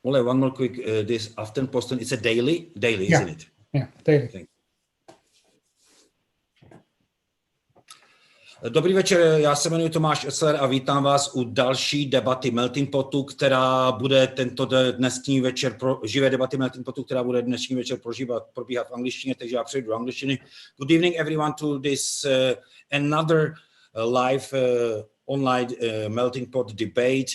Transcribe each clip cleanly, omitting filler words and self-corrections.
Ole, one more quick, this Aftenposten, it's a daily, Yeah. isn't it? Yeah, daily. Thank you. Dobrý večer, já se jmenuji Tomáš Esler a vítám vás u další debaty Melting Potu, která bude tento dnešní večer, živé debaty Melting Potu, která bude dnešní večer probíhat v angličtině, takže já přejdu do angličtiny. Good evening everyone to this another live online Melting Pot debate.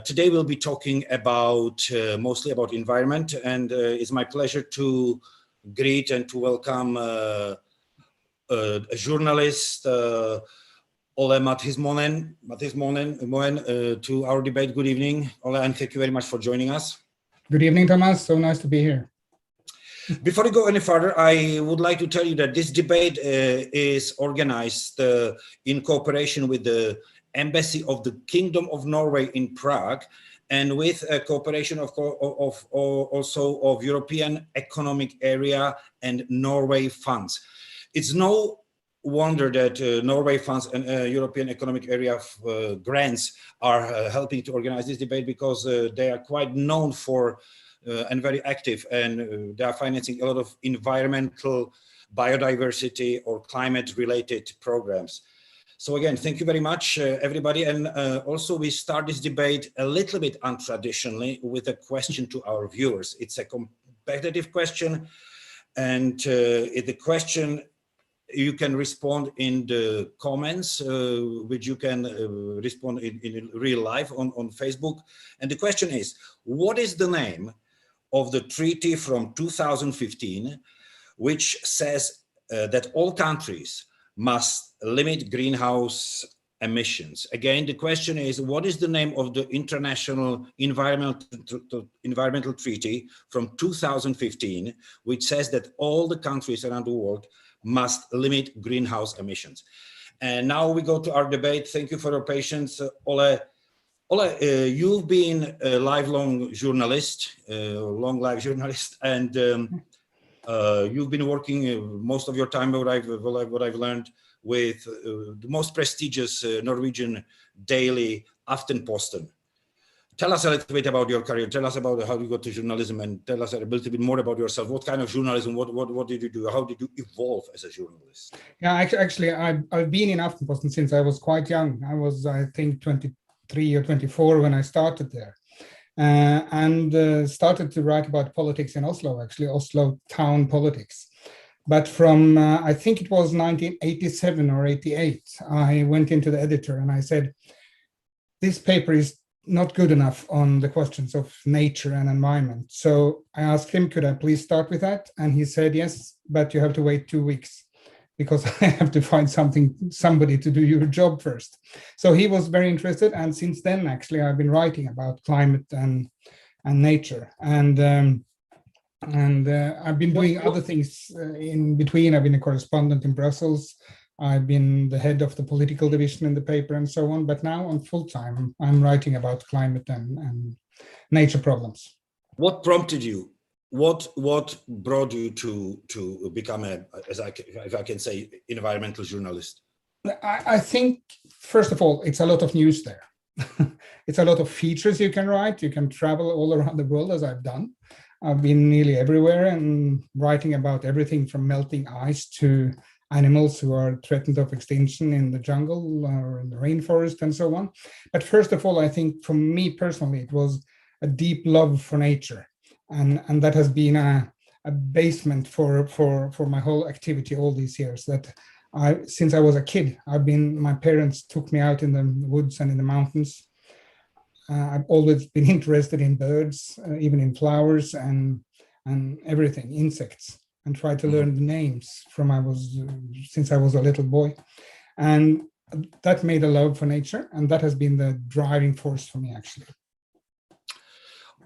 Today we'll be talking about mostly about environment, and it's my pleasure to greet and to welcome a journalist, Ole Mathismoen, to our debate. Good evening, Ole, and thank you very much for joining us. Good evening, Thomas. So nice to be here. Before we go any further, I would like to tell you that this debate is organized in cooperation with the Embassy of the Kingdom of Norway in Prague, and with a cooperation also of European Economic Area and Norway funds. It's no wonder that Norway funds and European Economic Area grants are helping to organize this debate, because they are quite known for and very active, and they are financing a lot of environmental, biodiversity or climate related programs. So again, thank you very much, everybody. And also we start this debate a little bit untraditionally with a question to our viewers. It's a competitive question, and the question you can respond in the comments, which you can respond in real life on Facebook. And the question is, what is the name of the treaty from 2015, which says that all countries must limit greenhouse emissions? Again, the question is, what is the name of the international environmental treaty from 2015, which says that all the countries around the world must limit greenhouse emissions? And now we go to our debate. Thank you for your patience. Ole, you've been a lifelong journalist, long life journalist, and you've been working most of your time, what I've learned, with the most prestigious Norwegian daily Aftenposten. Tell us a little bit about your career. Tell us about how you got to journalism, and tell us a little bit more about yourself. What kind of journalism? What did you do? How did you evolve as a journalist? Yeah, actually, I've been in Aftenposten since I was quite young. I was, I think, 23 or 24 when I started there, and started to write about politics in Oslo, actually Oslo town politics. But from, I think it was 1987 or 88, I went into the editor and I said, this paper is not good enough on the questions of nature and environment. So I asked him, could I please start with that? And he said, yes, but you have to wait 2 weeks, because I have to find somebody to do your job first. So he was very interested. And since then, actually, I've been writing about climate and nature. And I've been doing other things in between. I've been a correspondent in Brussels. I've been the head of the political division in the paper and so on. But now on full time, I'm writing about climate and nature problems. What prompted you? What brought you to become if I can say, environmental journalist? I think, first of all, it's a lot of news there. It's a lot of features you can write. You can travel all around the world, as I've done. I've been nearly everywhere and writing about everything from melting ice to animals who are threatened of extinction in the jungle or in the rainforest and so on. But first of all, I think for me personally, it was a deep love for nature. And that has been a basement for my whole activity all these years. That since I was a kid, my parents took me out in the woods and in the mountains. I've always been interested in birds, even in flowers and everything, insects, and tried to learn the names since I was a little boy. And that made a love for nature, and that has been the driving force for me, actually.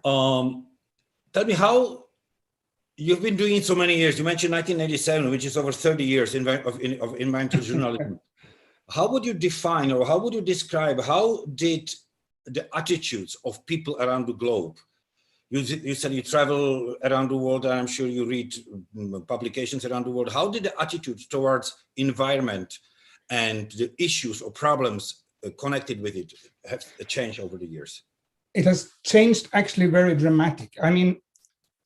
Tell me how you've been doing it so many years. You mentioned 1987, which is over 30 years of environmental journalism. How would you define, or how would you describe, how did the attitudes of people around the globe? You said you travel around the world, and I'm sure you read publications around the world. How did the attitudes towards environment and the issues or problems connected with it have changed over the years? it has changed actually very dramatic. I mean,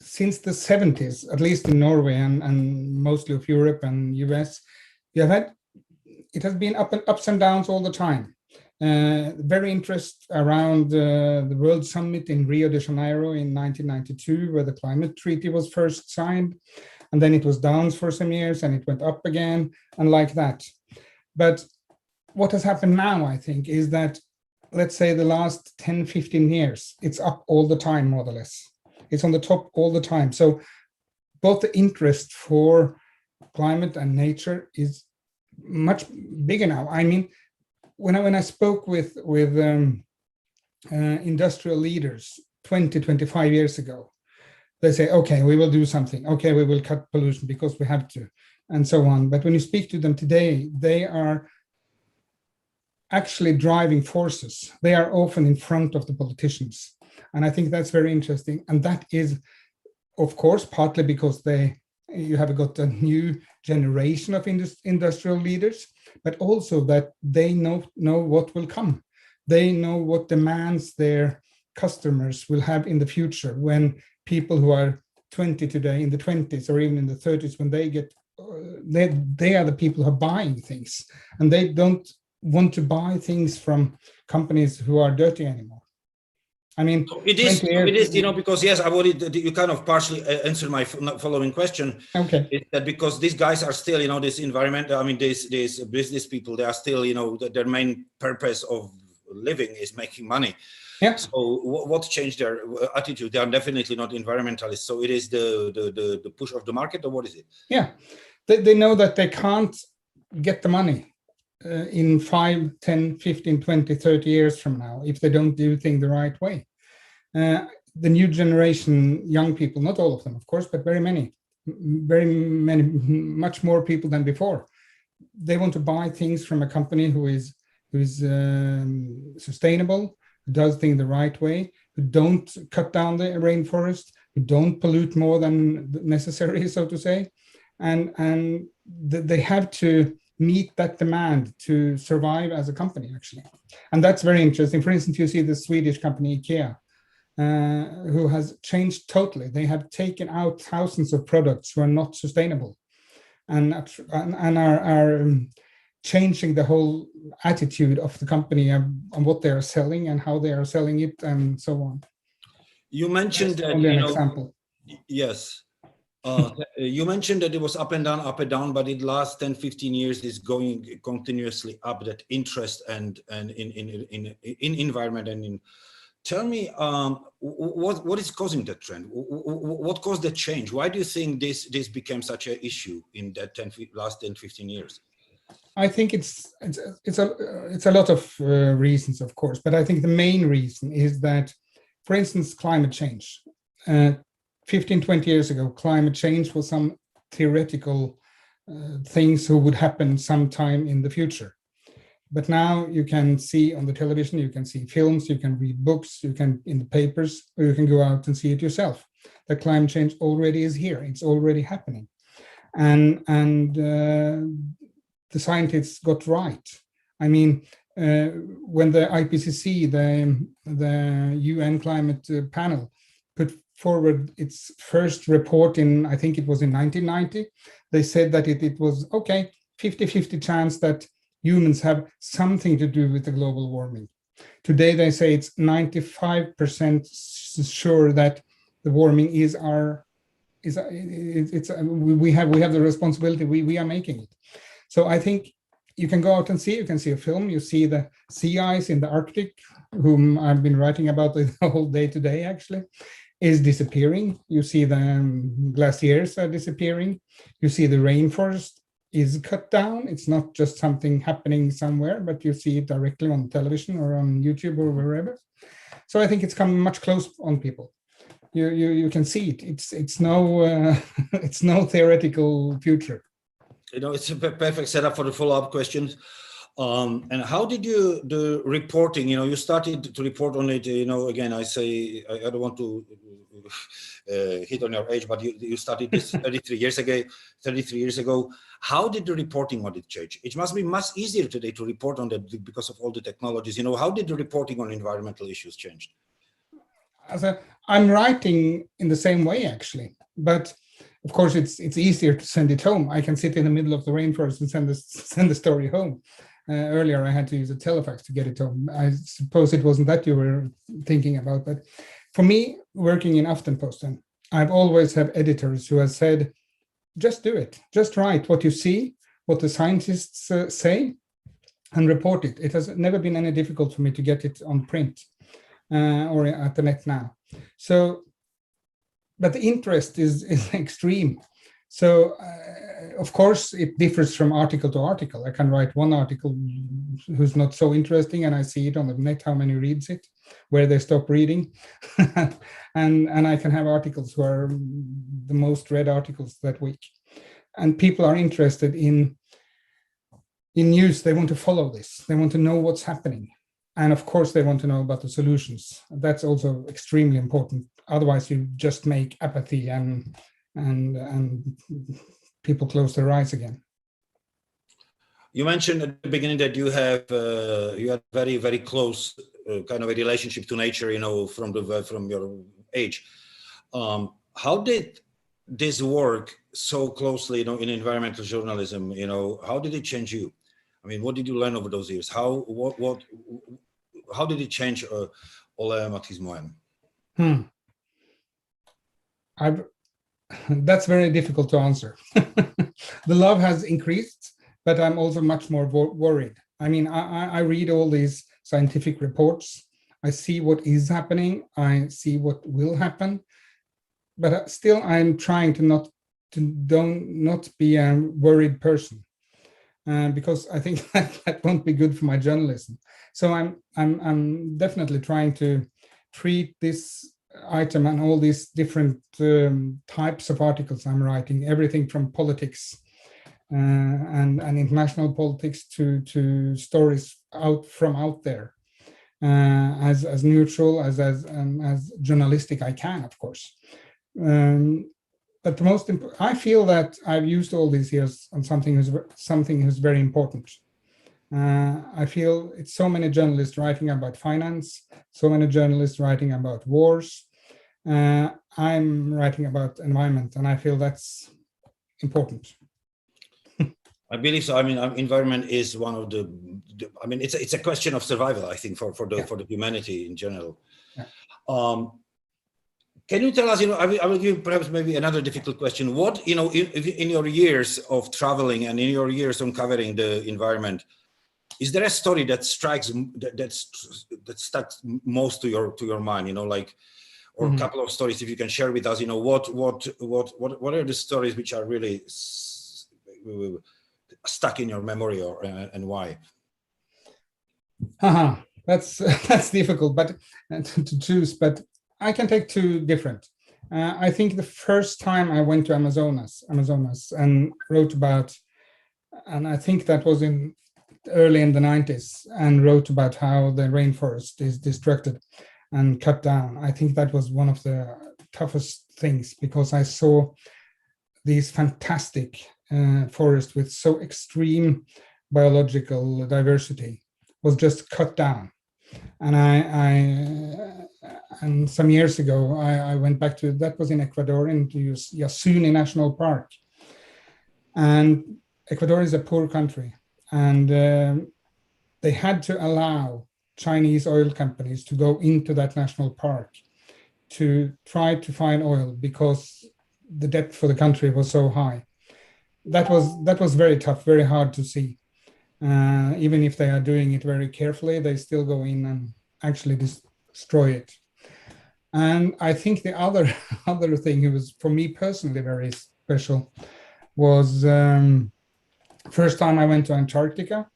since the 70s, at least in Norway and mostly of Europe and US, it has been ups and downs all the time. Very interest around the World Summit in Rio de Janeiro in 1992, where the climate treaty was first signed, and then it was down for some years and it went up again, and like that. But what has happened now, I think, is that, let's say the last 10, 15 years, it's up all the time, more or less. It's on the top all the time. So both the interest for climate and nature is much bigger now. I mean, when I spoke with industrial leaders 20, 25 years ago, they say, okay, we will do something. Okay, we will cut pollution because we have to, and so on. But when you speak to them today, they are actually driving forces. They are often in front of the politicians. And I think that's very interesting. And that is, of course, partly because you have got a new generation of industrial leaders, but also that they know what will come. They know what demands their customers will have in the future, when people who are 20 today, in the 20s or even in the 30s, when they get, they are the people who are buying things, and they don't want to buy things from companies who are dirty anymore. I mean, it is, because yes, I wanted, you kind of partially answered my following question. Okay. Is that because these guys are still, this environment, I mean, these business people, they are still, their main purpose of living is making money. Yeah. So what changed their attitude? They are definitely not environmentalists. So it is the push of the market, or what is it? Yeah, they know that they can't get the money in 5, 10, 15, 20, 30 years from now if they don't do things the right way. The new generation, young people, not all of them, of course, but very many, much more people than before. They want to buy things from a company who is sustainable, who does things the right way, who don't cut down the rainforest, who don't pollute more than necessary, so to say, and they have to meet that demand to survive as a company, actually. And that's very interesting. For instance, you see the Swedish company IKEA, who has changed totally. They have taken out thousands of products who are not sustainable, and are changing the whole attitude of the company on what they are selling and how they are selling it, and so on. You mentioned that, only an example. Yes. You mentioned that it was up and down, but in the last 10, 15 years is going continuously up, that interest and in environment and in. Tell me, what is causing that trend? What caused the change? Why do you think this became such an issue in that last 10, 15 years? I think it's a lot of reasons, of course, but I think the main reason is that, for instance, climate change. 15, 20 years ago, climate change was some theoretical things who would happen sometime in the future. But now you can see on the television, you can see films, you can read books, you can in the papers, or you can go out and see it yourself. The climate change already is here. It's already happening. And the scientists got right. I mean, when the IPCC, the UN climate panel, put forward its first report in, I think it was in 1990, they said that it was, okay, 50-50 chance that humans have something to do with the global warming. Today they say it's 95% sure that the warming we have the responsibility, we are making it. So I think you can go out and see, you can see a film, you see the sea ice in the Arctic, whom I've been writing about the whole day today actually, is disappearing. You see the glaciers are disappearing. You see the rainforest is cut down. It's not just something happening somewhere, but you see it directly on television or on YouTube or wherever. So I think it's come much close on people. You can see it. It's no it's no theoretical future. It's a perfect setup for the follow-up questions. And how did you the reporting? You started to report on it. Again, I say I don't want to hit on your age, but you started this 33 years ago. How did the reporting on it change? It must be much easier today to report on that because of all the technologies. How did the reporting on environmental issues change? I'm writing in the same way actually, but of course it's easier to send it home. I can sit in the middle of the rainforest and send the story home. Earlier I had to use a telefax to get it home. I suppose it wasn't that you were thinking about, but for me, working in Aftenposten, I've always had editors who have said, just do it, just write what you see, what the scientists say, and report it. It has never been any difficult for me to get it on print or at the net now. So, but the interest is extreme. So, of course, it differs from article to article. I can write one article who's not so interesting, and I see it on the net how many reads it, where they stop reading, and I can have articles who are the most read articles that week. And people are interested in news. They want to follow this. They want to know what's happening, and of course, they want to know about the solutions. That's also extremely important. Otherwise, you just make apathy and people close their eyes again. You mentioned at the beginning that you have very, very close kind of a relationship to nature, from your age. How did this work so closely, in environmental journalism? How did it change you? I mean, what did you learn over those years? How did it change Ole Mathismoen? That's very difficult to answer. The love has increased, but I'm also much more worried. I mean, I read all these scientific reports. I see what is happening. I see what will happen, but still, I'm trying to not be a worried person, because I think that won't be good for my journalism. So I'm definitely trying to treat this item and all these different types of articles I'm writing, everything from politics and international politics to stories out there, as neutral as journalistic I can, of course. But the most I feel that I've used all these years on something who's very important. I feel it's so many journalists writing about finance, so many journalists writing about wars. I'm writing about environment, and I feel that's important. I believe so. I mean, environment is one of the. I mean, it's a question of survival, I think, for the humanity in general. Yeah. Can you tell us? I will give perhaps maybe another difficult question. What in your years of traveling and in your years on covering the environment, is there a story that that stuck most to your mind? Or a couple of stories, if you can share with us. What are the stories which are really stuck in your memory, and why? That's difficult, but to choose. But I can take two different. I think the first time I went to Amazonas, and wrote about, and I think that was early in the 90s, and wrote about how the rainforest is destructed and cut down. I think that was one of the toughest things, because I saw these fantastic forests with so extreme biological diversity was just cut down. And and some years ago, I went back to, that was in Ecuador, into Yasuni National Park. And Ecuador is a poor country, and they had to allow Chinese oil companies to go into that national park to try to find oil, because the depth for the country was so high. That was very tough, very hard to see. Even if they are doing it very carefully, they still go in and actually destroy it. And I think the other thing that was, for me personally, very special was first time I went to Antarctica,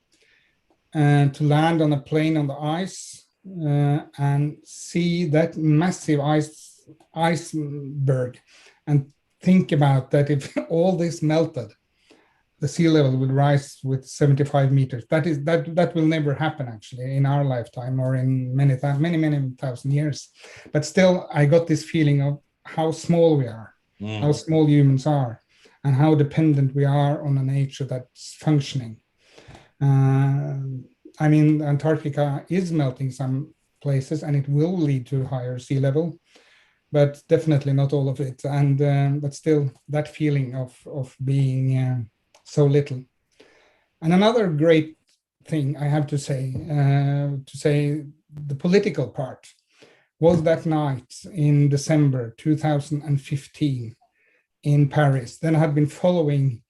and to land on a plane on the ice and see that massive iceberg, and think about that if all this melted, the sea level would rise with 75 meters. That will never happen actually in our lifetime, or in many thousand years. But still, I got this feeling of how small we are, how small humans are, and how dependent we are on a nature that's functioning. I mean, Antarctica is melting some places, and it will lead to higher sea level, but definitely not all of it. And but still, that feeling of being so little. And another great thing I have to say the political part was that night in December 2015 in Paris. Then I had been following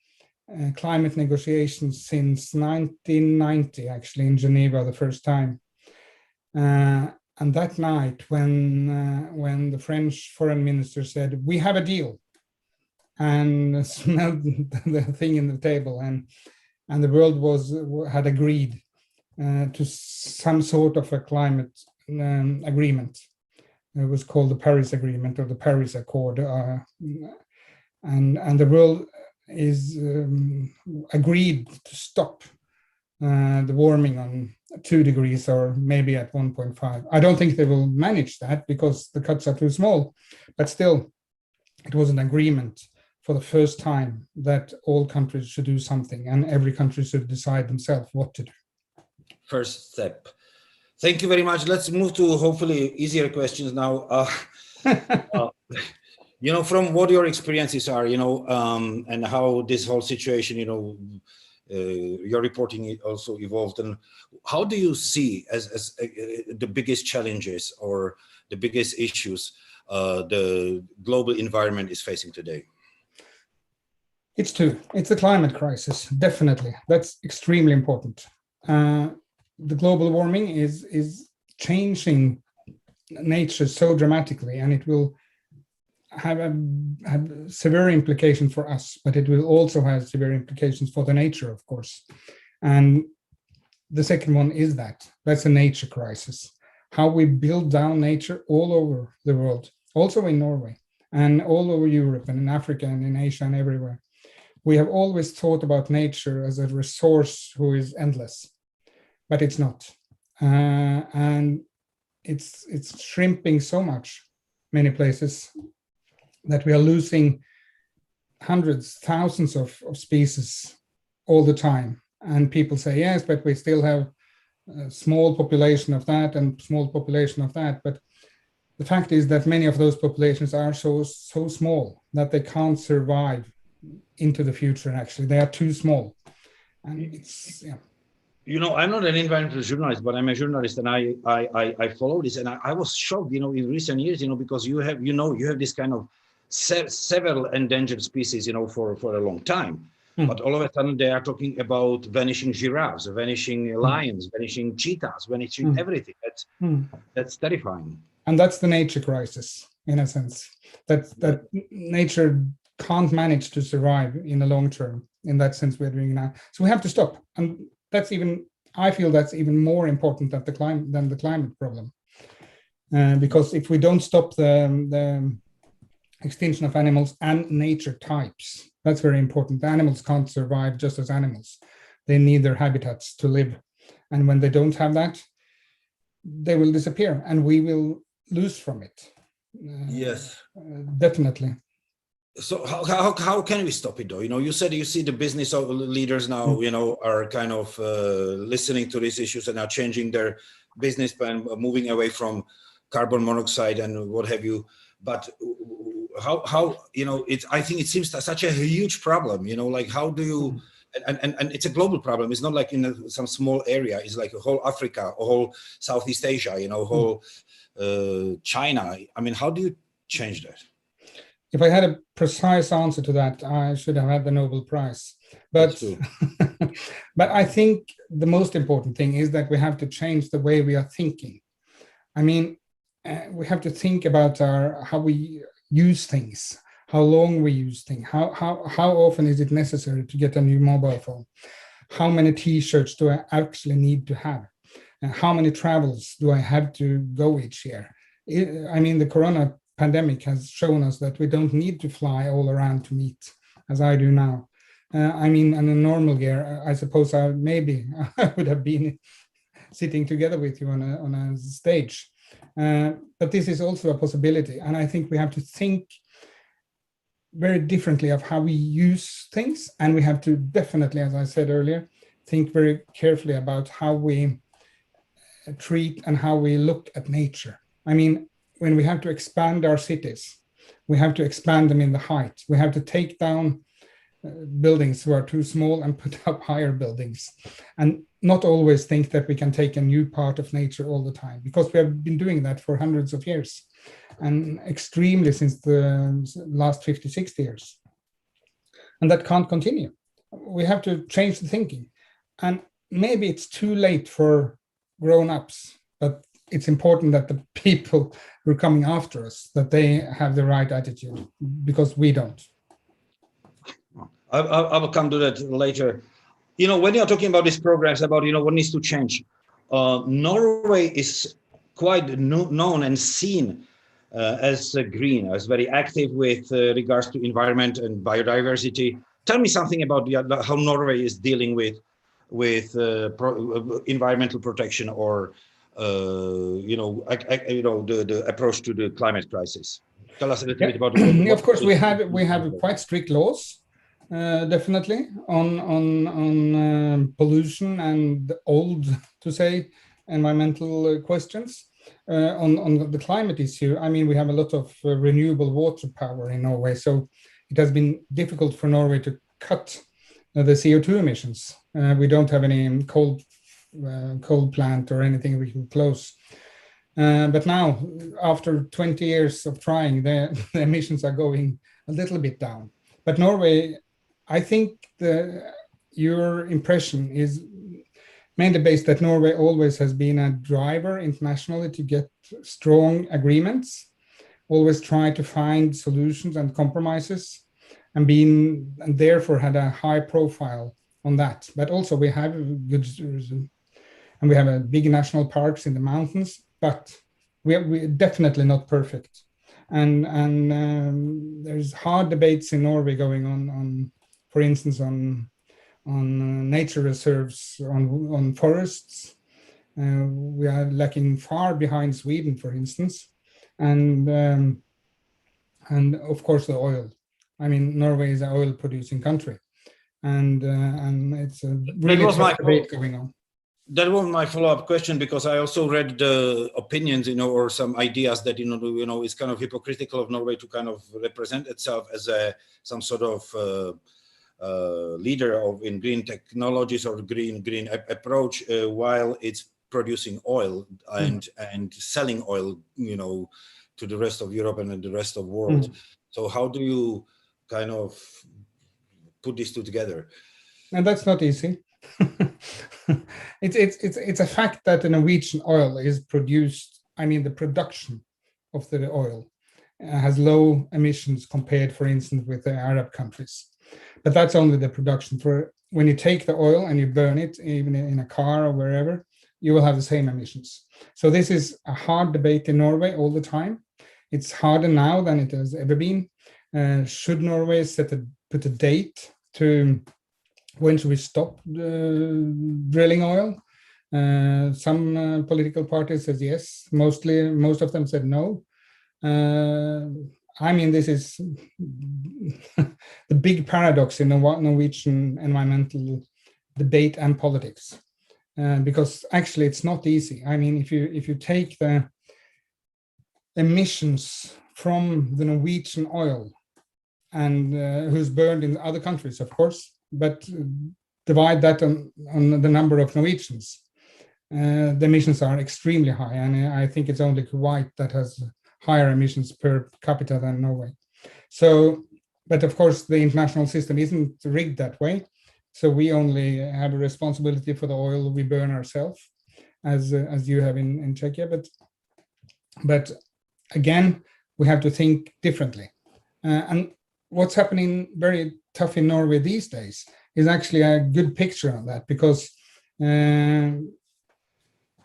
climate negotiations since 1990, actually, in Geneva the first time. And that night, when the French foreign minister said, "We have a deal," and smelled the thing in the table, and the world had agreed to some sort of a climate agreement. It was called the Paris Agreement or the Paris Accord, and the world is agreed to stop the warming on 2 degrees or maybe at 1.5. I don't think they will manage that because the cuts are too small, but still, it was an agreement for the first time that all countries should do something and every country should decide themselves what to do. First step. Thank you very much. Let's move to hopefully easier questions now. From what your experiences are, and how this whole situation, your reporting also evolved, and how do you see as the biggest challenges or the biggest issues the global environment is facing today? It's two. It's the climate crisis, definitely. That's extremely important. The global warming is changing nature so dramatically, and it will have severe implications for us, but it will also have severe implications for the nature, of course. And the second one is that's a nature crisis. How we build down nature all over the world, also in Norway and all over Europe and in Africa and in Asia and everywhere. We have always thought about nature as a resource who is endless, but it's not. And it's shrimping so much, many places, that we are losing hundreds, thousands of species all the time. And people say, yes, but we still have a small population of that and small population of that. But the fact is that many of those populations are so small that they can't survive into the future. Actually, they are too small. And it's, yeah. I'm not an environmental journalist, but I'm a journalist, and I follow this, and I was shocked, in recent years, because you have this kind of several endangered species, for a long time. But all of a sudden they are talking about vanishing giraffes, vanishing lions, vanishing cheetahs, vanishing everything. That's terrifying. And that's the nature crisis, in a sense, that nature can't manage to survive in the long term. In that sense, we're doing now. So we have to stop. And I feel that's even more important than the climate problem. Because if we don't stop the extinction of animals and nature types, that's very important. The animals can't survive just as animals. They need their habitats to live. And when they don't have that, they will disappear and we will lose from it. Yes. Definitely. So how can we stop it though? You said you see the business leaders now, are kind of listening to these issues and are changing their business plan, moving away from carbon monoxide and what have you. But how I think it seems such a huge problem, like how do you, and it's a global problem. It's not like in some small area. It's like a whole Africa, a whole Southeast Asia, whole China. I mean, how do you change that? If I had a precise answer to that, I should have had the Nobel Prize. But but I think the most important thing is that we have to change the way we are thinking. I mean, we have to think about how we use things, how long we use things, how often is it necessary to get a new mobile phone, how many T-shirts do I actually need to have, and how many travels do I have to go each year. I mean, the corona pandemic has shown us that we don't need to fly all around to meet, as I do now. I mean, in a normal year, I suppose I would have been sitting together with you on a stage. But this is also a possibility. And I think we have to think very differently of how we use things. And we have to definitely, as I said earlier, think very carefully about how we treat and how we look at nature. I mean, when we have to expand our cities, we have to expand them in the height. We have to take down buildings who are too small and put up higher buildings, and not always think that we can take a new part of nature all the time, because we have been doing that for hundreds of years, and extremely since the last 50, 60 years. And that can't continue. We have to change the thinking. And maybe it's too late for grown-ups, but it's important that the people who are coming after us, that they have the right attitude, because we don't. I will come to that later. You know, when you're talking about these programs about, you know, what needs to change, Norway is quite known and seen as green, as very active with regards to environment and biodiversity. Tell me something about how Norway is dealing with environmental protection, or the approach to the climate crisis. Tell us a little bit about. Of course, we have quite strict laws. Definitely on pollution and old, to say, environmental questions. On the climate issue, I mean, we have a lot of renewable water power in Norway, so it has been difficult for Norway to cut the CO2 emissions. We don't have any coal plant or anything we can close. But now, after 20 years of trying, the emissions are going a little bit down. But Norway, I think your impression is mainly based that Norway always has been a driver internationally to get strong agreements, always try to find solutions and compromises, and therefore had a high profile on that. But also we have good, and we have a big national parks in the mountains, but we're definitely not perfect. And there's hard debates in Norway going on, for instance, on nature reserves, on forests. We are lacking far behind Sweden, for instance, and of course the oil. I mean, Norway is an oil-producing country, and it's a really tough debate going on. That was my follow-up question, because I also read the opinions, or some ideas that it's kind of hypocritical of Norway to kind of represent itself as some sort of leader in green technologies or green approach, while it's producing oil and selling oil, to the rest of Europe and the rest of the world. So how do you kind of put these two together? And that's not easy. It's a fact that the Norwegian oil is produced. I mean, the production of the oil has low emissions compared, for instance, with the Arab countries. But that's only the production. For when you take the oil and you burn it, even in a car or wherever, you will have the same emissions. So this is a hard debate in Norway all the time. It's harder now than it has ever been. Should Norway put a date to when should we stop drilling oil? Some political parties says yes. Most of them said no. I mean, this is the big paradox in the Norwegian environmental debate and politics, because actually it's not easy. I mean, if you take the emissions from the Norwegian oil and who's burned in other countries, of course, but divide that on the number of Norwegians, the emissions are extremely high, and I think it's only Kuwait that has higher emissions per capita than Norway. So, but of course the international system isn't rigged that way. So we only have a responsibility for the oil we burn ourselves, as you have in Czechia. But again, we have to think differently. And what's happening very tough in Norway these days is actually a good picture on that, because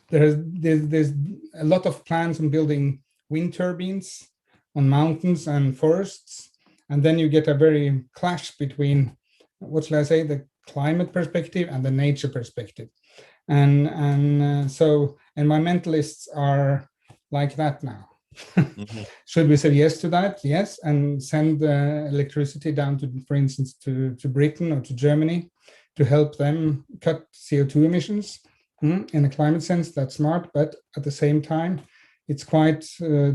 there's a lot of plans on building wind turbines on mountains and forests, and then you get a very clash between, what shall I say, the climate perspective and the nature perspective, and so environmentalists are like that now. Mm-hmm. Should we say yes to that? Yes, and send electricity down to, for instance, to Britain or to Germany to help them cut CO2 emissions? In a climate sense, that's smart, but at the same time, it's quite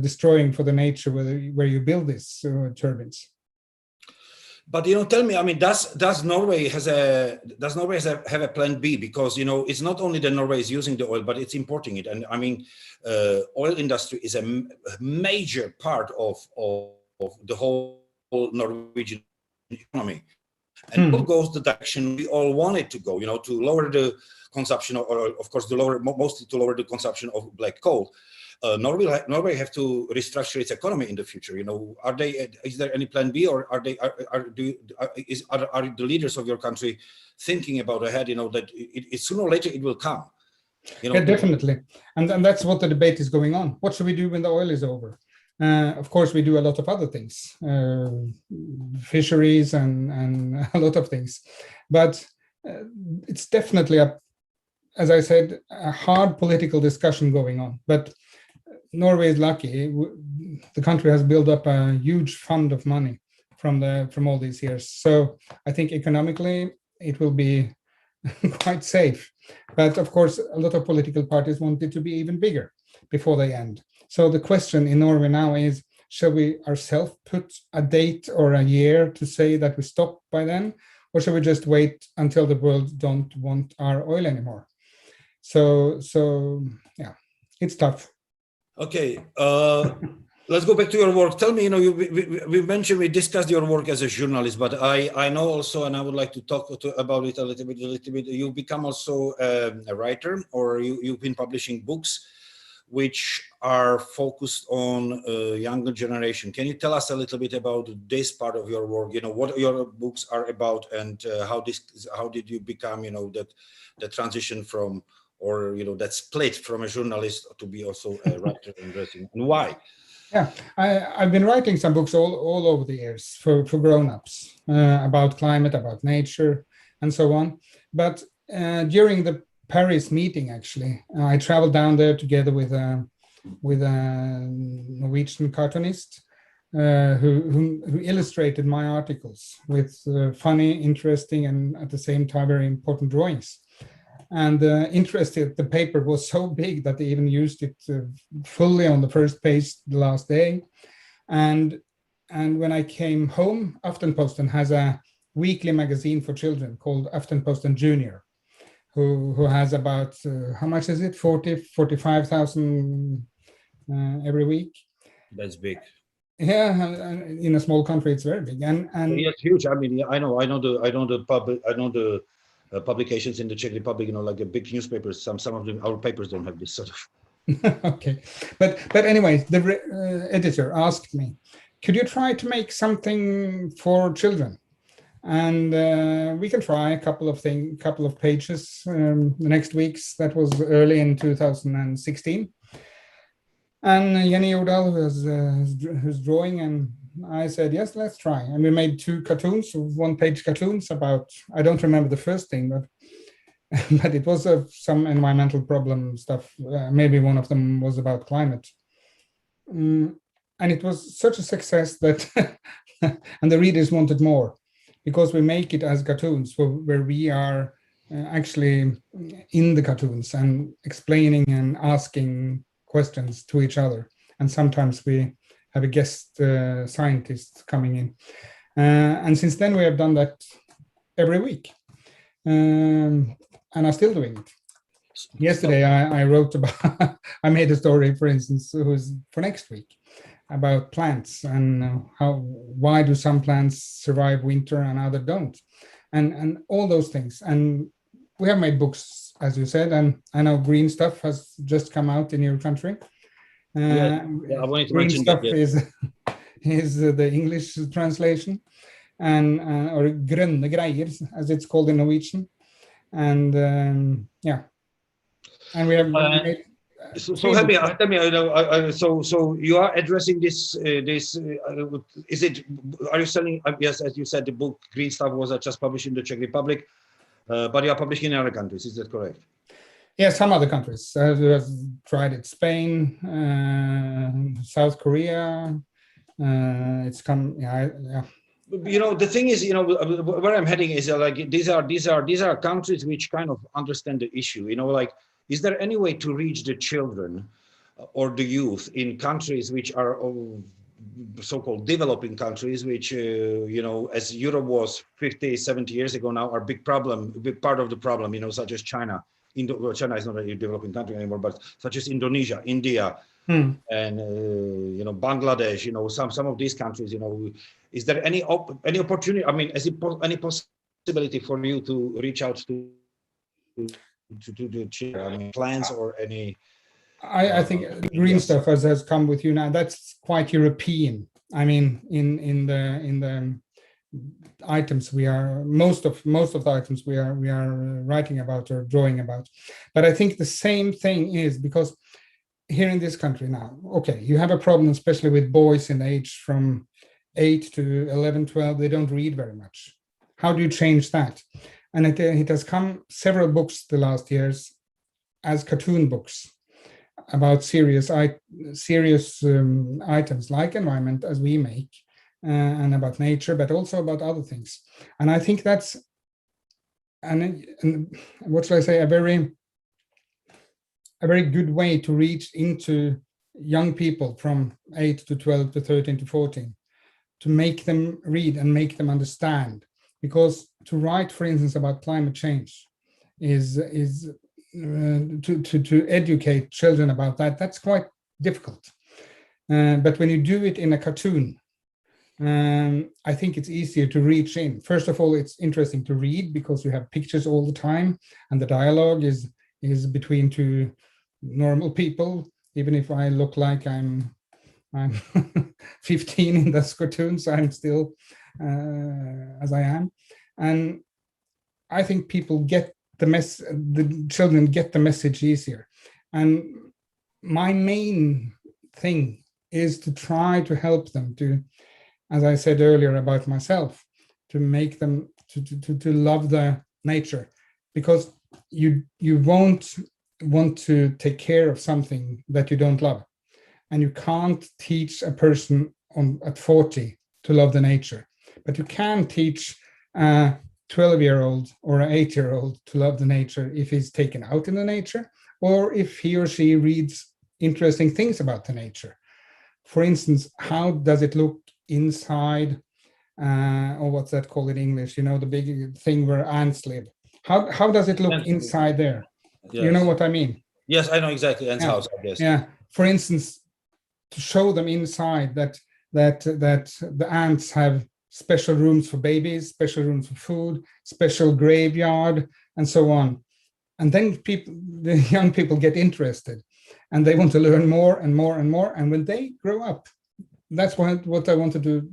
destroying for the nature where you build these turbines. But tell me, I mean, does Norway have a plan B? Because it's not only that Norway is using the oil, but it's importing it, and I mean, oil industry is a major part of the whole Norwegian economy, and it goes the direction we all want it to go. To lower the consumption, or of course, mostly to lower the consumption of black coal. Norway have to restructure its economy in the future. Is there any plan B, or are the leaders of your country thinking about ahead? That sooner or later it will come. Yeah, definitely, and that's what the debate is going on. What should we do when the oil is over? Of course, we do a lot of other things, fisheries and a lot of things, but it's definitely as I said, a hard political discussion going on. But Norway is lucky. The country has built up a huge fund of money from all these years. So I think economically it will be quite safe. But of course, a lot of political parties want it to be even bigger before they end. So the question in Norway now is, shall we ourselves put a date or a year to say that we stop by then? Or shall we just wait until the world don't want our oil anymore? So yeah, it's tough. Okay, let's go back to your work. Tell me, we discussed your work as a journalist, but I know also, and I would like to talk about it a little bit. You become also a writer, or you've been publishing books which are focused on younger generation. Can you tell us a little bit about this part of your work? What your books are about, and how did you become, the transition from, or that split from a journalist to be also a writer, and why? Yeah, I've been writing some books all over the years for grown-ups about climate, about nature, and so on. But during the Paris meeting, actually, I traveled down there together with a Norwegian cartoonist who illustrated my articles with funny, interesting, and at the same time very important drawings. And the interest in the paper was so big that they even used it fully on the first page the last day. And when I came home, Aftenposten has a weekly magazine for children called Aftenposten Junior, who has about, how much is it? 45,000 every week. That's big. Yeah, in a small country, it's very big. And yeah, it's huge. I mean, I know the publications in the Czech Republic, like a big newspapers. Some of them, our papers don't have this sort of. Okay, but anyways, the editor asked me, could you try to make something for children? And we can try a couple of pages the next weeks. That was early in 2016. And Jenny Jordahl, who's drawing, and I said, yes, let's try. And we made 2 cartoons, 1-page cartoons about, I don't remember the first thing, but it was some environmental problem stuff. Maybe one of them was about climate. And it was such a success that, and the readers wanted more, because we make it as cartoons where we are actually in the cartoons and explaining and asking questions to each other. And sometimes we have a guest scientist coming in. And since then we have done that every week. And I'm still doing it. Yesterday I wrote about, I made a story, for instance, who's for next week, about plants and why do some plants survive winter and others don't, and all those things. And we have made books, as you said, and I know Green Stuff has just come out in your country. I wanted to mention Stuff is the English translation, and or grønne greier, as it's called in Norwegian. And and we have made, so tell me, so you are addressing this is it, are you selling, yes, as you said, the book Green Stuff was just published in the Czech Republic, but you are publishing in other countries, is that correct? Yeah, some other countries. We have tried it. Spain, South Korea. It's come. Yeah. The thing is, where I'm heading is like these are countries which kind of understand the issue. is there any way to reach the children or the youth in countries which are so-called developing countries, which, as Europe was 50, 70 years ago now, are a big part of the problem, such as China. China is not a developing country anymore, but such as Indonesia, India, and, Bangladesh, some of these countries, is there any opportunity? I mean, is it any possibility for you to reach out to the children? I mean, plans or any... I think green stuff has come with you now. That's quite European. I mean, in the items most of the items we are writing about or drawing about. But I think the same thing is because here in this country now, okay, you have a problem, especially with boys in age from 8 to 11, 12. They don't read very much. How do you change that? And it has come several books the last years as cartoon books about serious items like environment as we make, and about nature, but also about other things. And I think that's, and what shall I say, a very good way to reach into young people from 8 to 12 to 13 to 14, to make them read and make them understand. Because to write, for instance, about climate change is to educate children about that's quite difficult. But when you do it in a cartoon, I think it's easier to reach in. First of all, it's interesting to read because you have pictures all the time, and the dialogue is between two normal people. Even if I look like I'm 15 in those cartoons, I'm still as I am. And I think people get the children get the message easier. And my main thing is to try to help them to, as I said earlier about myself, to make them to love the nature, because you won't want to take care of something that you don't love, and you can't teach a person at 40 to love the nature, but you can teach 12-year-old or an 8-year-old to love the nature if he's taken out in the nature, or if he or she reads interesting things about the nature. For instance, how does it look inside, or what's that called in English? The big thing where ants live. How does it look inside there? Yes. You know what I mean? Yes, I know exactly. Ants' house, I guess. Yeah. For instance, to show them inside that the ants have special rooms for babies, special rooms for food, special graveyard, and so on. And then the young people get interested, and they want to learn more and more and more. And when they grow up, that's what I wanted to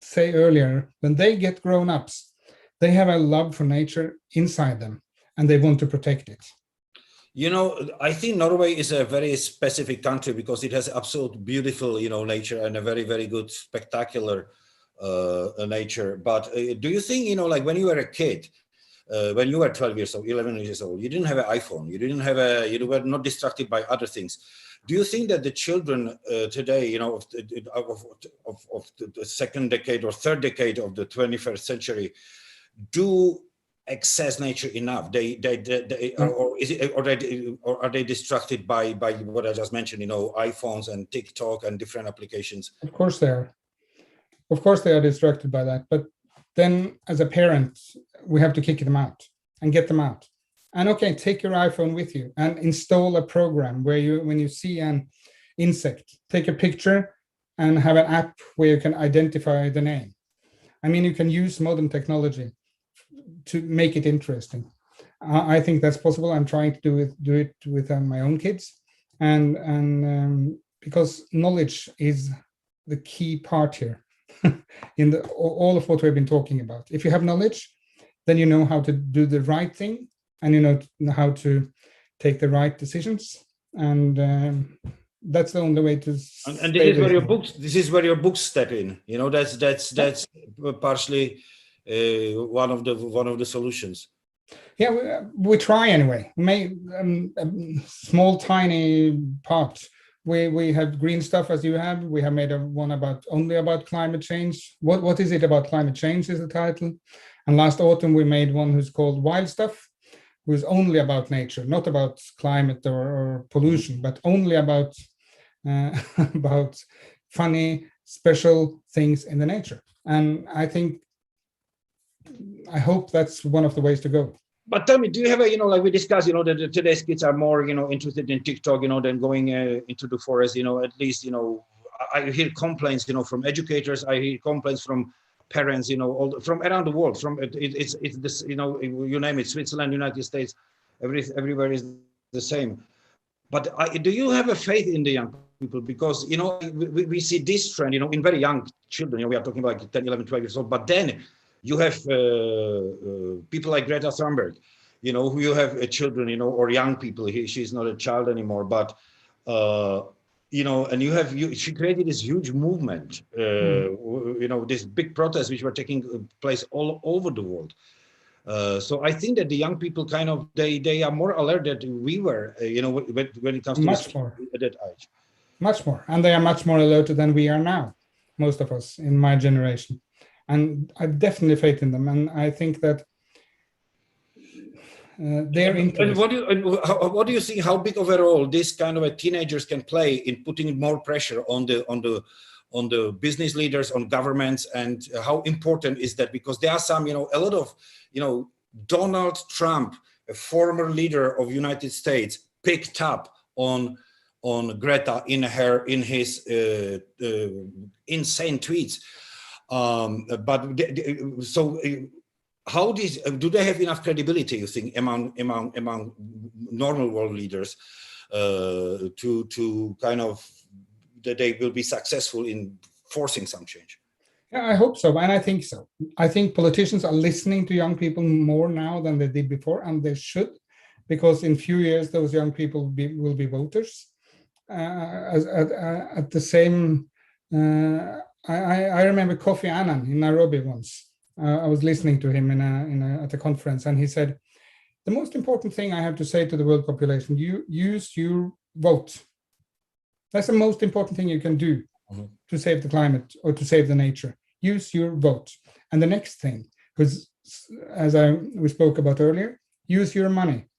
say earlier. When they get grown-ups, they have a love for nature inside them, and they want to protect it. I think Norway is a very specific country because it has absolute beautiful, nature, and a very, very good, spectacular nature. But do you think, like when you were a kid, when you were 12 years old, 11 years old, you didn't have an iPhone, you were not distracted by other things. Do you think that the children today, of the second decade or third decade of the 21st century do access nature enough? Or are they distracted by what I just mentioned, iPhones and TikTok and different applications? Of course they are. Of course they are distracted by that. But then as a parent, we have to kick them out and get them out. And okay, take your iPhone with you and install a program where when you see an insect, take a picture and have an app where you can identify the name. I mean, you can use modern technology to make it interesting. I think that's possible. I'm trying to do it with my own kids, and because knowledge is the key part here in all of what we've been talking about. If you have knowledge, then you know how to do the right thing, and you know how to take the right decisions, and that's the only way to. And this is where your books. This is where your books step in. That's partially one of the solutions. Yeah, we try anyway. We made a small, tiny part. We have green stuff as you have. We have made one only about climate change. What is it about climate change is the title. And last autumn we made one who's called Wild Stuff, who is only about nature, not about climate or pollution, but only about about funny, special things in the nature. And I hope that's one of the ways to go. But tell me, do you have a, like we discussed, that today's kids are more, interested in TikTok, than going into the forest, at least, I hear complaints, from educators, I hear complaints from parents, from around the world, from it's this, you name it, Switzerland, United States, everywhere is the same. But do you have a faith in the young people? Because, we see this trend, in very young children, we are talking about 10, 11, 12 years old, but then you have people like Greta Thunberg, who you have children, or young people. She's not a child anymore, but, and she created this huge movement, this big protests which were taking place all over the world. So I think that the young people kind of, they are more alert than we were, when it comes to much more at that age. Much more. And they are much more alert than we are now, most of us in my generation. And I've definitely faith in them. And I think that they're interested. What do you think, how big of a role this kind of teenagers can play in putting more pressure on the business leaders, on governments, and how important is that? Because there are some, a lot of, Donald Trump, a former leader of United States, picked up on Greta in his insane tweets. How do they have enough credibility, you think, among normal world leaders to kind of that they will be successful in forcing some change? Yeah, I hope so, and I think so. I think politicians are listening to young people more now than they did before, and they should, because in few years those young people will be voters. At the same, I remember Kofi Annan in Nairobi once. I was listening to him at a conference, and he said, "The most important thing I have to say to the world population: you use your vote. That's the most important thing you can do to save the climate or to save the nature. Use your vote. And the next thing, because as we spoke about earlier, use your money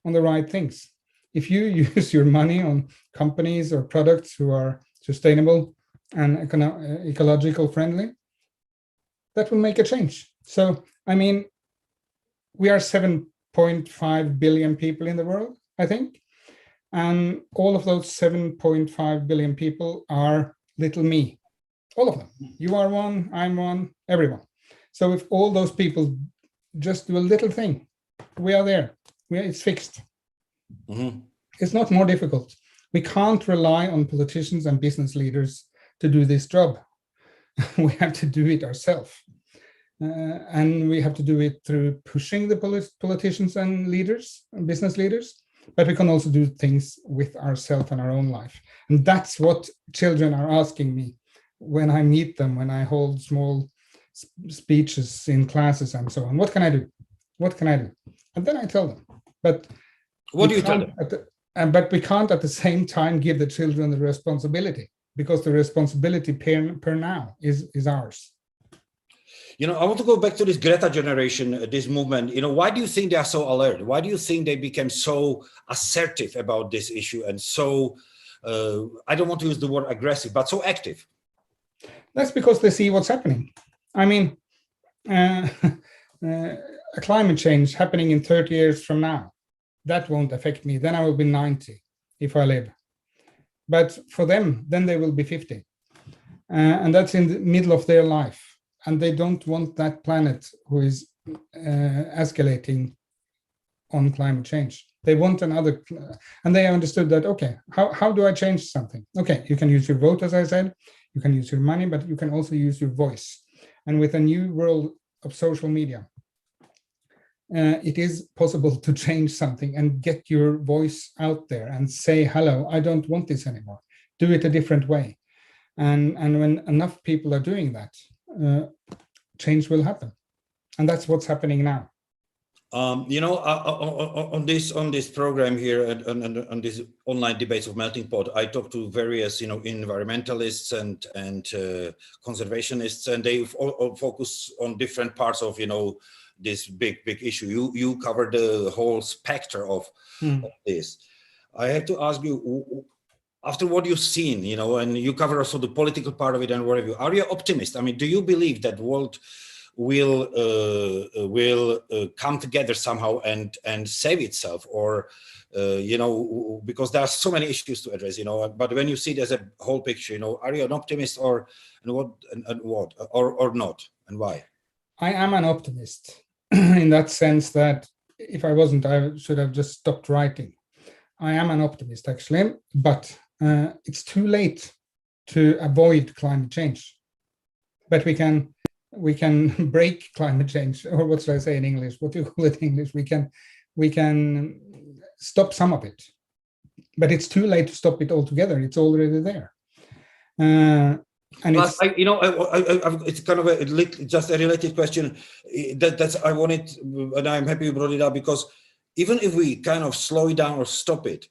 on the right things. If you use your money on companies or products who are sustainable and ecological friendly, that will make a change." So, I mean, we are 7.5 billion people in the world, I think. And all of those 7.5 billion people are little me. All of them. You are one, I'm one, everyone. So if all those people just do a little thing, we are there. It's fixed. Mm-hmm. It's not more difficult. We can't rely on politicians and business leaders to do this job. We have to do it ourselves. And we have to do it through pushing the politicians and leaders and business leaders. But we can also do things with ourselves and our own life. And that's what children are asking me when I meet them, when I hold small speeches in classes and so on. What can I do? What can I do? And then I tell them. But what do you tell them? But we can't at the same time give the children the responsibility, because the responsibility per now is ours. I want to go back to this Greta generation, this movement. Why do you think they are so alert? Why do you think they became so assertive about this issue and so, I don't want to use the word aggressive, but so active? That's because they see what's happening. I mean, a climate change happening in 30 years from now, that won't affect me. Then I will be 90 if I live. But for them, then they will be 50. And that's in the middle of their life. And they don't want that planet who is escalating on climate change. They want another, and they understood that, okay, how do I change something? Okay, you can use your vote, as I said, you can use your money, but you can also use your voice. And with a new world of social media, it is possible to change something and get your voice out there and say, hello, I don't want this anymore. Do it a different way. And when enough people are doing that, change will happen, and that's what's happening now. On this program here on this online debates of Melting Pot, I talk to various environmentalists and conservationists, and they all focus on different parts of this big issue. You cover the whole spectrum of this. I have to ask you, after what you've seen, and you cover also the political part of it and whatever, are you optimist? I mean, do you believe that world will come together somehow and save itself, or because there are so many issues to address, but when you see it as a whole picture, are you an optimist or not, and why? I am an optimist in that sense that if I wasn't, I should have just stopped writing. I am an optimist, actually, but it's too late to avoid climate change. But we can break climate change, or what should I say in English? What do you call it in English? We can stop some of it, but it's too late to stop it altogether. It's already there. And it's it's kind of just a related question that's I wanted, and I'm happy you brought it up, because even if we kind of slow it down or stop it,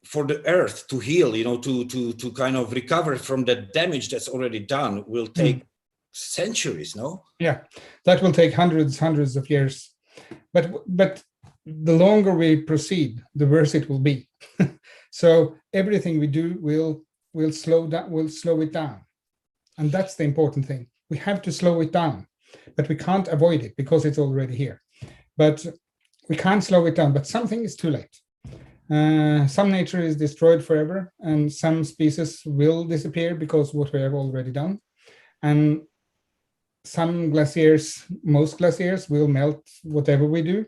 for the earth to heal, to kind of recover from the damage that's already done, will take centuries, no? Yeah, that will take hundreds of years. But the longer we proceed, the worse it will be. So everything we do will slow it down. And that's the important thing. We have to slow it down, but we can't avoid it because it's already here. But we can't slow it down, but something is too late. Some nature is destroyed forever, and some species will disappear because of what we have already done. And some glaciers, most glaciers will melt whatever we do,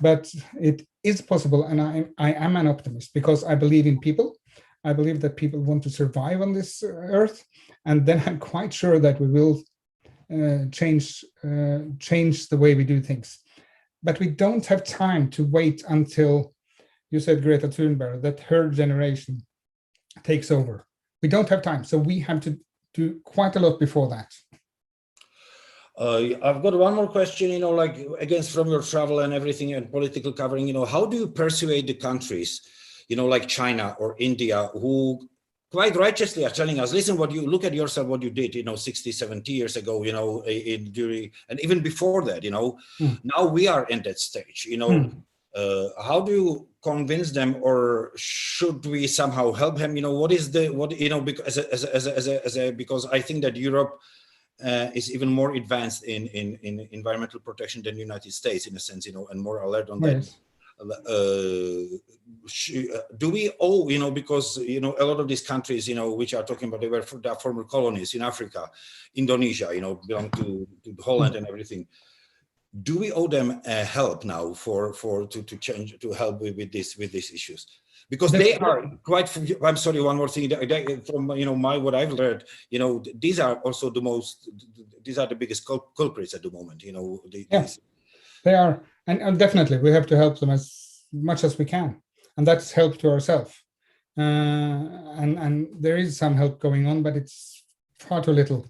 but it is possible. And I am an optimist because I believe in people. I believe that people want to survive on this earth. And then I'm quite sure that we will change the way we do things. But we don't have time to wait until, you said Greta Thunberg, that her generation takes over. We don't have time. So we have to do quite a lot before that. I've got one more question, again, from your travel and everything and political covering, how do you persuade the countries, like China or India, who quite righteously are telling us, listen, look at yourself, what you did, 60, 70 years ago, and even before that, now we are in that stage, how do you convince them, or should we somehow help them? Because I think that Europe is even more advanced in environmental protection than the United States, in a sense, and more alert on that. Yes. Do we owe, because, a lot of these countries, which are talking about, they were former colonies in Africa, Indonesia, belong to Holland and everything. Do we owe them help now to change, to help with these issues? Because they are quite, I'm sorry, one more thing, from, what I've learned, these are also these are the biggest culprits at the moment, They are, and definitely we have to help them as much as we can, and that's help to ourselves. And there is some help going on, but it's far too little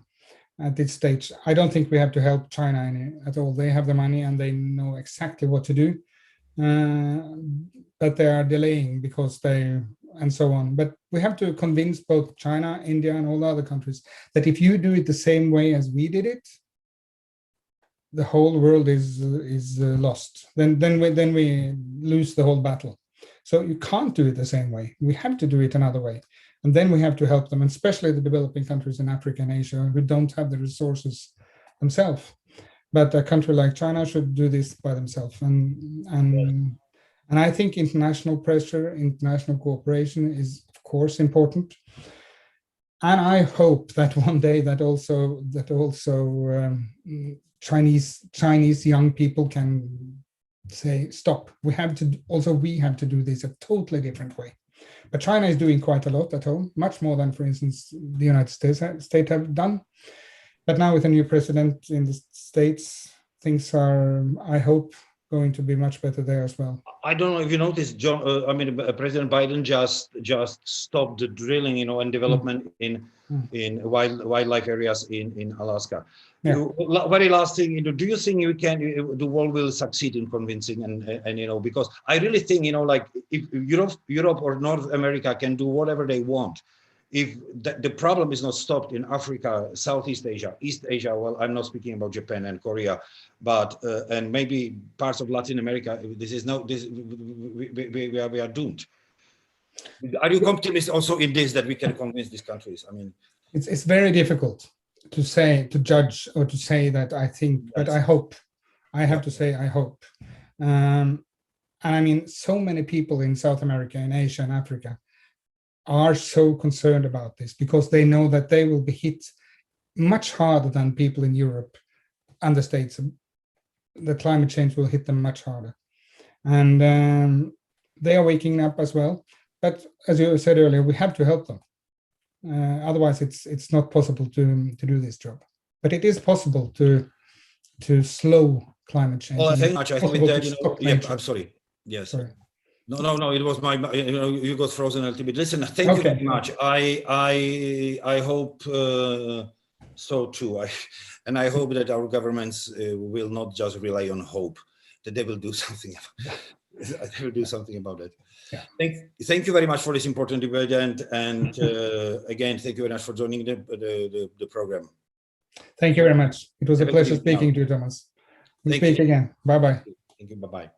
at this stage. I don't think we have to help China at all. They have the money and they know exactly what to do, but they are delaying because and so on. But we have to convince both China, India, and all the other countries that if you do it the same way as we did it, the whole world is lost. Then we lose the whole battle. So you can't do it the same way. We have to do it another way. And then we have to help them, and especially the developing countries in Africa and Asia who don't have the resources themselves. But a country like China should do this by themselves. And I think international pressure, international cooperation is, of course, important. And I hope that one day that also Chinese young people can say, stop, we have to do this a totally different way. But China is doing quite a lot at home, much more than, for instance, the United States have done. But now with a new president in the States, things are, I hope, going to be much better there as well. I don't know if you noticed, President Biden just stopped the drilling, and development in wildlife areas in Alaska. Yeah. Very last thing, do you think the world will succeed in convincing and because I really think, like if Europe or North America can do whatever they want, if the problem is not stopped in Africa, Southeast Asia, East Asia, well, I'm not speaking about Japan and Korea, but and maybe parts of Latin America, we are doomed. Are you optimist also in this, that we can convince these countries? I mean, it's very difficult to say, to judge, or to say that I think, but I hope. I have to say I hope. And I mean, so many people in South America and Asia and Africa are so concerned about this, because they know that they will be hit much harder than people in Europe and the States. The climate change will hit them much harder. And they are waking up as well. But as you said earlier, we have to help them. Otherwise, it's not possible to do this job. But it is possible to slow climate change. Well, thank you much. I think that, I'm sorry. Yes. Sorry. No, it was my, you got frozen a little bit. Listen, thank you very much. I hope so too. And I hope that our governments will not just rely on hope, that they will do something. They will do something about it. Yeah. Thank you very much for this important debate, and again, thank you very much for joining the program. Thank you very much. It was a pleasure speaking to you, Thomas. We'll speak again. Bye-bye. Thank you. Bye-bye.